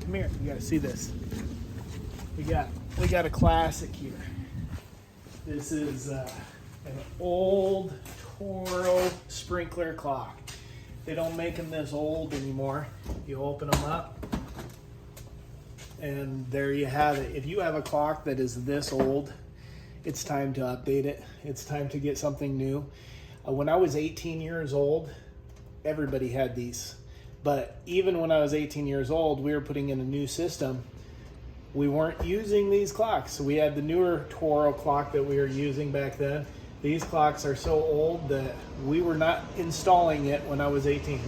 come here. You gotta see this. We got a classic here. This is an old Toro sprinkler clock. They don't make them this old anymore. You open them up, and there you have it. If you have a clock that is this old, it's time to update it. It's time to get something new. When I was 18 years old, everybody had these. But even when I was 18 years old, we were putting in a new system. We weren't using these clocks. So we had the newer Toro clock that we were using back then. These clocks are so old that we were not installing it when I was 18.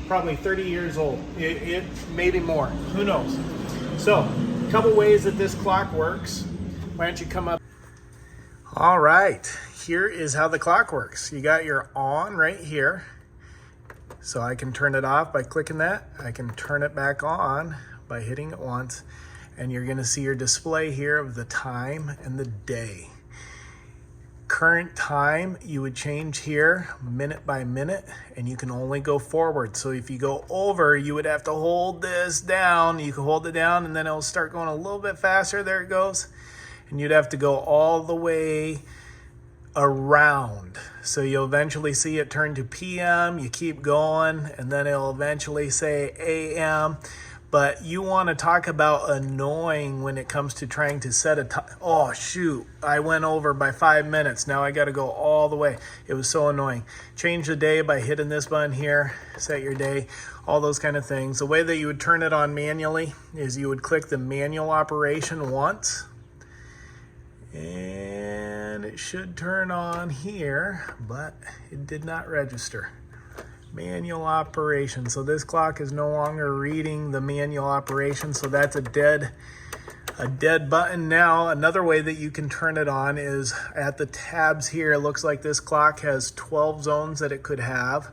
Probably 30 years old. It maybe more. Who knows? So, a couple ways that this clock works. Why don't you come up? All right. Here is how the clock works. You got your on right here. So I can turn it off by clicking that. I can turn it back on by hitting it once, and you're gonna see your display here of the time and the day. Current time, you would change here minute by minute, and you can only go forward. So if you go over, you would have to hold this down. You can hold it down, and then it'll start going a little bit faster. There it goes. And you'd have to go all the way around. So you'll eventually see it turn to PM. You keep going, and then it'll eventually say AM. But you want to talk about annoying when it comes to trying to set a time. Oh, shoot. I went over by 5 minutes. Now I got to go all the way. It was so annoying. Change the day by hitting this button here. Set your day. All those kind of things. The way that you would turn it on manually is you would click the manual operation once. And it should turn on here, but it did not register. Manual operation. So this clock is no longer reading the manual operation, so that's a dead button. Now another way that you can turn it on is at the tabs here. It looks like this clock has 12 zones that it could have,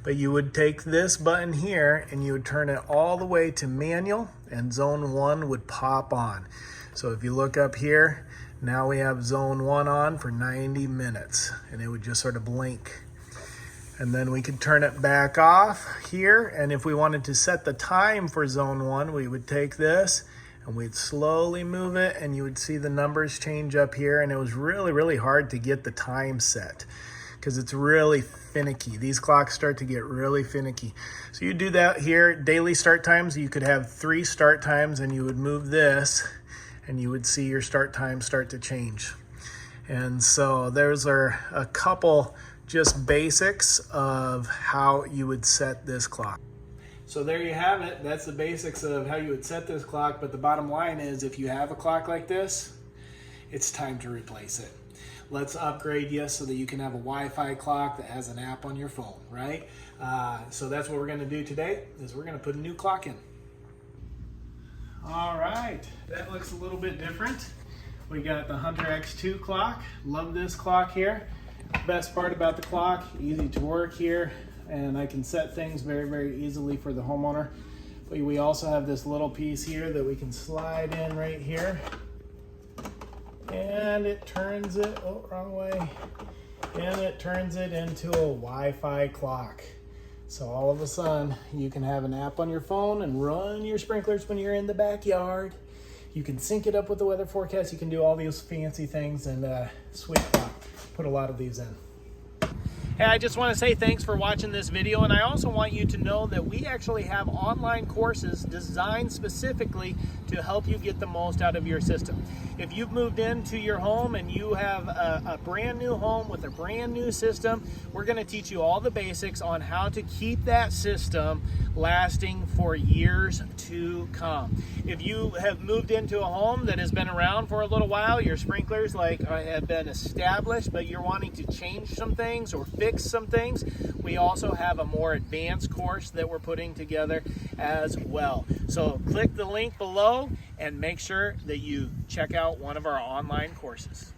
but you would take this button here and you would turn it all the way to manual, and zone 1 would pop on. So if you look up here, now we have zone 1 on for 90 minutes, and it would just sort of blink. And then we could turn it back off here. And if we wanted to set the time for zone 1, we would take this and we'd slowly move it, and you would see the numbers change up here. And it was really, really hard to get the time set because it's really finicky. These clocks start to get really finicky. So you do that here. Daily start times, you could have 3 start times, and you would move this and you would see your start time start to change. And so those are a couple just basics of how you would set this clock. So there you have it. That's the basics of how you would set this clock. But the bottom line is, if you have a clock like this, it's time to replace it. Let's upgrade you so that you can have a Wi-Fi clock that has an app on your phone, right? So that's what we're going to do today, is we're going to put a new clock in. All right, that looks a little bit different. We got the Hunter X2 clock. Love this clock here. Best part about the clock, easy to work here, and I can set things very, very easily for the homeowner. But we also have this little piece here that we can slide in right here, and it turns it, oh, wrong way, and it turns it into a Wi-Fi clock. So all of a sudden, you can have an app on your phone and run your sprinklers when you're in the backyard. You can sync it up with the weather forecast. You can do all these fancy things, and sweet clock. Put a lot of these in. Hey, I just want to say thanks for watching this video, and I also want you to know that we actually have online courses designed specifically to help you get the most out of your system. If you've moved into your home and you have a brand new home with a brand new system, we're going to teach you all the basics on how to keep that system lasting for years to come. If you have moved into a home that has been around for a little while, your sprinklers have been established, but you're wanting to change some things or fix some things, we also have a more advanced course that we're putting together as well. So click the link below and make sure that you check out one of our online courses.